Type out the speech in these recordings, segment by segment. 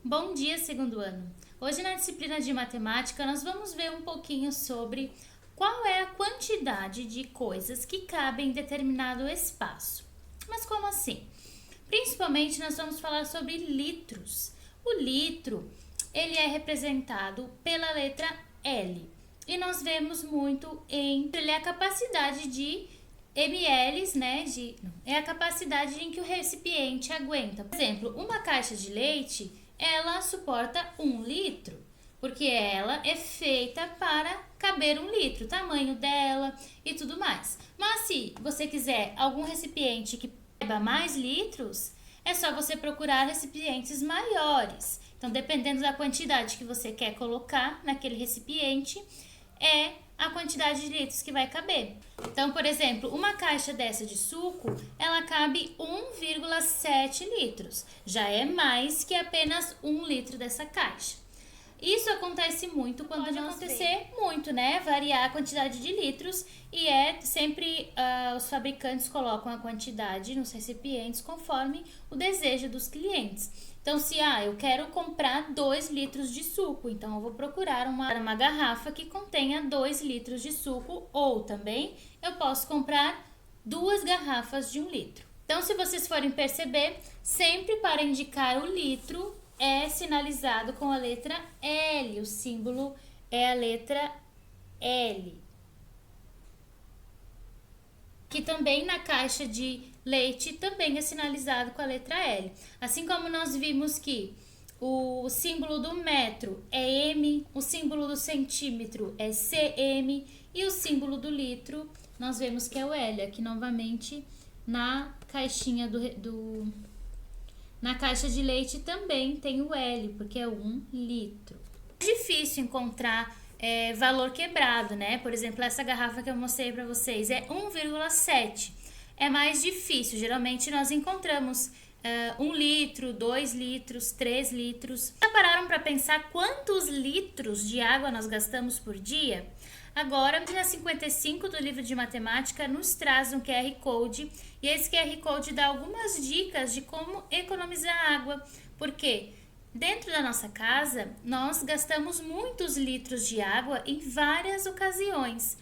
Bom dia, segundo ano! Hoje na disciplina de matemática nós vamos ver um pouquinho sobre qual é a quantidade de coisas que cabem em determinado espaço. Mas como assim? Principalmente nós vamos falar sobre litros. O litro, ele é representado pela letra L e nós vemos muito ele é a capacidade de ml, né? É a capacidade em que o recipiente aguenta. Por exemplo, uma caixa de leite, ela suporta 1 litro, porque ela é feita para caber 1 litro, o tamanho dela e tudo mais. Mas se você quiser algum recipiente que caiba mais litros, é só você procurar recipientes maiores. Então, dependendo da quantidade que você quer colocar naquele recipiente, é a quantidade de litros que vai caber. Então, por exemplo, uma caixa dessa de suco, ela cabe 1,7 litros. Já é mais que apenas 1 litro dessa caixa. Isso acontece muito quando pode acontecer muito, né? Variar a quantidade de litros e sempre os fabricantes colocam a quantidade nos recipientes conforme o desejo dos clientes. Então, se eu quero comprar 2 litros de suco, então eu vou procurar uma garrafa que contenha 2 litros de suco, ou também eu posso comprar 2 garrafas de 1 litro. Então, se vocês forem perceber, sempre para indicar o litro é sinalizado com a letra L, o símbolo é a letra L. Que também na caixa de leite também é sinalizado com a letra L. Assim como nós vimos que o símbolo do metro é M, o símbolo do centímetro é cm e o símbolo do litro nós vemos que é o L. Aqui novamente na caixinha na caixa de leite também tem o L, porque é 1 litro. É difícil encontrar valor quebrado, né? Por exemplo, essa garrafa que eu mostrei para vocês é 1,7. É mais difícil, geralmente nós encontramos 1 litro, 2 litros, 3 litros. Já pararam para pensar quantos litros de água nós gastamos por dia? Agora, a página 55 do livro de matemática nos traz um QR Code e esse QR Code dá algumas dicas de como economizar água, porque dentro da nossa casa nós gastamos muitos litros de água em várias ocasiões.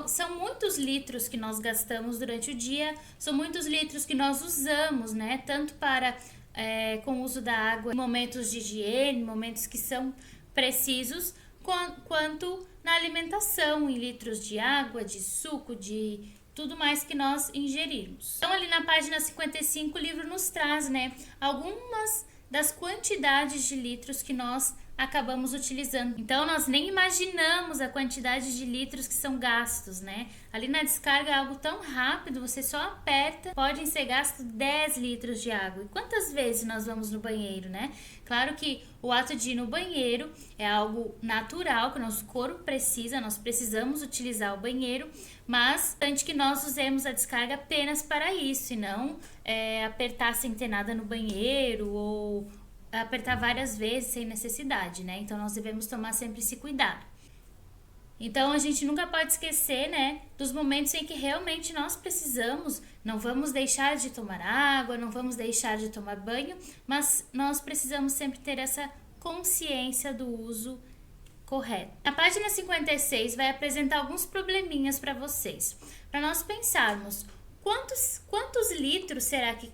São muitos litros que nós gastamos durante o dia, são muitos litros que nós usamos, né? Tanto para com o uso da água em momentos de higiene, momentos que são precisos, quanto na alimentação, em litros de água, de suco, de tudo mais que nós ingerimos. Então, ali na página 55, o livro nos traz, né, algumas das quantidades de litros que nós acabamos utilizando. Então, nós nem imaginamos a quantidade de litros que são gastos, né? Ali na descarga é algo tão rápido, você só aperta, podem ser gastos 10 litros de água. E quantas vezes nós vamos no banheiro, né? Claro que o ato de ir no banheiro é algo natural, que o nosso corpo precisa, nós precisamos utilizar o banheiro, mas antes que nós usemos a descarga apenas para isso, e não apertar sem ter nada no banheiro ou apertar várias vezes sem necessidade, né? Então, nós devemos tomar sempre esse cuidado. Então, a gente nunca pode esquecer, né, dos momentos em que realmente nós precisamos. Não vamos deixar de tomar água, não vamos deixar de tomar banho, mas nós precisamos sempre ter essa consciência do uso correto. A página 56 vai apresentar alguns probleminhas para vocês. Para nós pensarmos quantos litros será que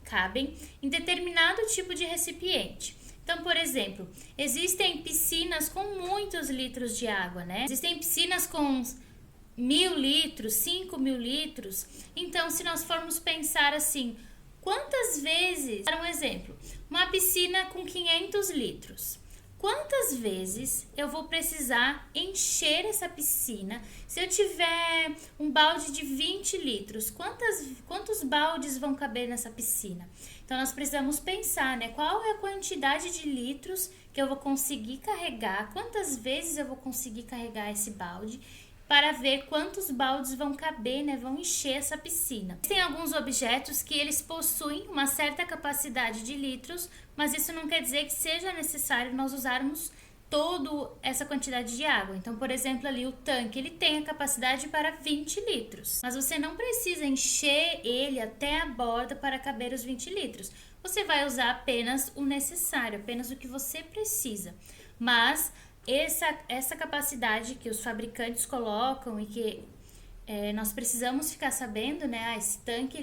cabem em determinado tipo de recipiente. Então, por exemplo, existem piscinas com muitos litros de água, né? Existem piscinas com 1.000 litros, 5.000 litros. Então, se nós formos pensar assim, quantas vezes, para um exemplo, uma piscina com 500 litros. Quantas vezes eu vou precisar encher essa piscina? Se eu tiver um balde de 20 litros, quantos baldes vão caber nessa piscina? Então, nós precisamos pensar, né? Qual é a quantidade de litros que eu vou conseguir carregar? Quantas vezes eu vou conseguir carregar esse balde? Para ver quantos baldes vão caber, né? Vão encher essa piscina. Tem alguns objetos que eles possuem uma certa capacidade de litros, mas isso não quer dizer que seja necessário nós usarmos toda essa quantidade de água. Então, por exemplo, ali o tanque, ele tem a capacidade para 20 litros, mas você não precisa encher ele até a borda para caber os 20 litros. Você vai usar apenas o necessário, apenas o que você precisa. Mas essa capacidade que os fabricantes colocam e que nós precisamos ficar sabendo, né? Esse tanque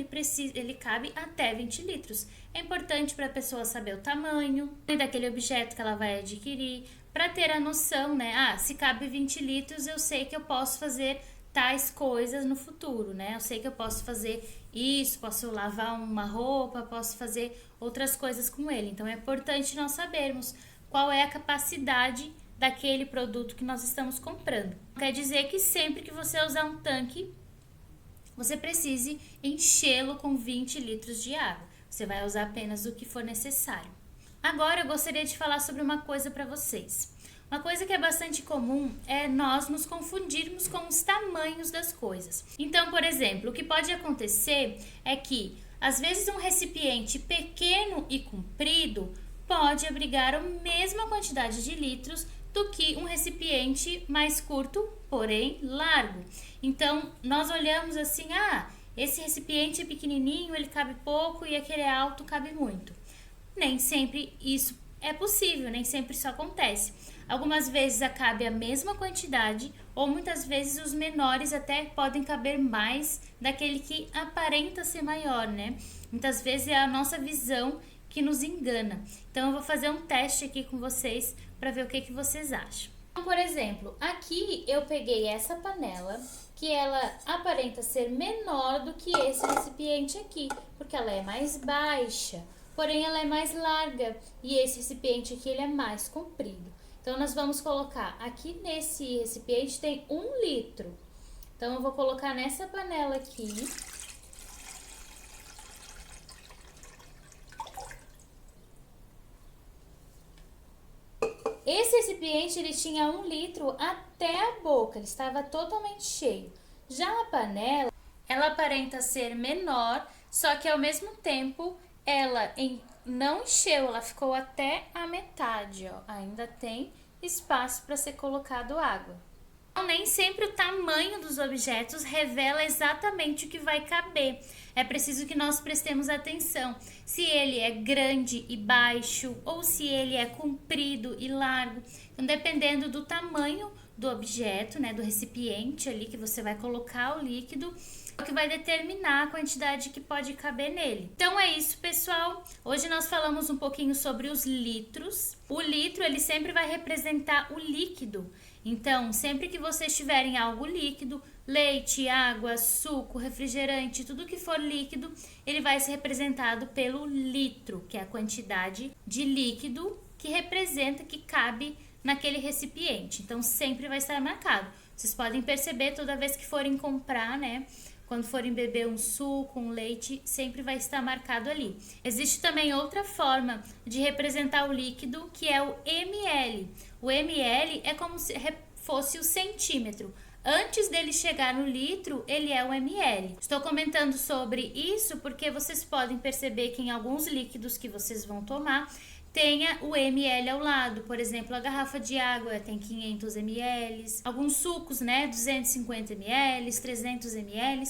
ele cabe até 20 litros. É importante para a pessoa saber o tamanho daquele objeto que ela vai adquirir, para ter a noção, né? Se cabe 20 litros, eu sei que eu posso fazer tais coisas no futuro, né? Eu sei que eu posso fazer isso, posso lavar uma roupa, posso fazer outras coisas com ele. Então, é importante nós sabermos qual é a capacidade daquele produto que nós estamos comprando. Quer dizer que sempre que você usar um tanque, você precise enchê-lo com 20 litros de água. Você vai usar apenas o que for necessário. Agora eu gostaria de falar sobre uma coisa para vocês. Uma coisa que é bastante comum é nós nos confundirmos com os tamanhos das coisas. Então, por exemplo, o que pode acontecer é que, às vezes, um recipiente pequeno e comprido pode abrigar a mesma quantidade de litros do que um recipiente mais curto, porém largo. Então, nós olhamos assim, esse recipiente é pequenininho, ele cabe pouco e aquele alto cabe muito. Nem sempre isso é possível, nem sempre isso acontece. Algumas vezes cabe a mesma quantidade ou muitas vezes os menores até podem caber mais daquele que aparenta ser maior, né? Muitas vezes é a nossa visão que nos engana. Então, eu vou fazer um teste aqui com vocês para ver o que vocês acham. Então, por exemplo, aqui eu peguei essa panela, que ela aparenta ser menor do que esse recipiente aqui, porque ela é mais baixa, porém ela é mais larga, e esse recipiente aqui ele é mais comprido. Então, nós vamos colocar aqui nesse recipiente tem 1 litro. Então, eu vou colocar nessa panela aqui. Esse recipiente ele tinha 1 litro até a boca, ele estava totalmente cheio. Já a panela, ela aparenta ser menor, só que ao mesmo tempo ela não encheu, ela ficou até a metade, ó. Ainda tem espaço para ser colocado água. Então, nem sempre o tamanho dos objetos revela exatamente o que vai caber. É preciso que nós prestemos atenção se ele é grande e baixo ou se ele é comprido e largo. Então, dependendo do tamanho do objeto, né, do recipiente ali que você vai colocar o líquido, é o que vai determinar a quantidade que pode caber nele. Então é isso, pessoal. Hoje nós falamos um pouquinho sobre os litros. O litro, ele sempre vai representar o líquido. Então, sempre que vocês tiverem algo líquido, leite, água, suco, refrigerante, tudo que for líquido, ele vai ser representado pelo litro, que é a quantidade de líquido que representa, que cabe naquele recipiente. Então, sempre vai estar marcado. Vocês podem perceber toda vez que forem comprar, né? Quando forem beber um suco, um leite, sempre vai estar marcado ali. Existe também outra forma de representar o líquido, que é o ml. O ml é como se fosse o centímetro. Antes dele chegar no litro, ele é o ml. Estou comentando sobre isso porque vocês podem perceber que em alguns líquidos que vocês vão tomar, tenha o ml ao lado. Por exemplo, a garrafa de água tem 500 ml, alguns sucos, né, 250 ml, 300 ml,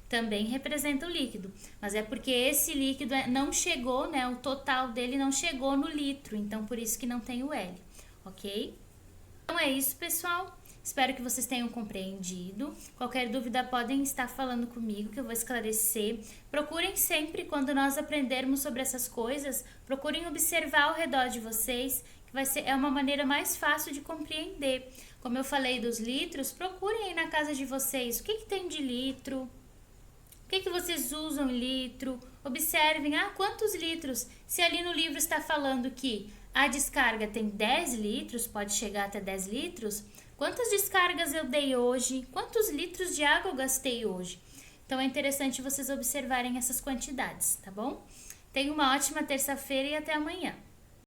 também representam o líquido. Mas é porque esse líquido não chegou, né, o total dele não chegou no litro, então por isso que não tem o L, ok? Então é isso, pessoal. Espero que vocês tenham compreendido. Qualquer dúvida podem estar falando comigo que eu vou esclarecer. Procurem sempre, quando nós aprendermos sobre essas coisas, procurem observar ao redor de vocês, que é uma maneira mais fácil de compreender. Como eu falei dos litros, procurem aí na casa de vocês o que tem de litro, o que vocês usam em litro. Observem, quantos litros? Se ali no livro está falando que a descarga tem 10 litros, pode chegar até 10 litros, quantas descargas eu dei hoje? Quantos litros de água eu gastei hoje? Então é interessante vocês observarem essas quantidades, tá bom? Tenha uma ótima terça-feira e até amanhã.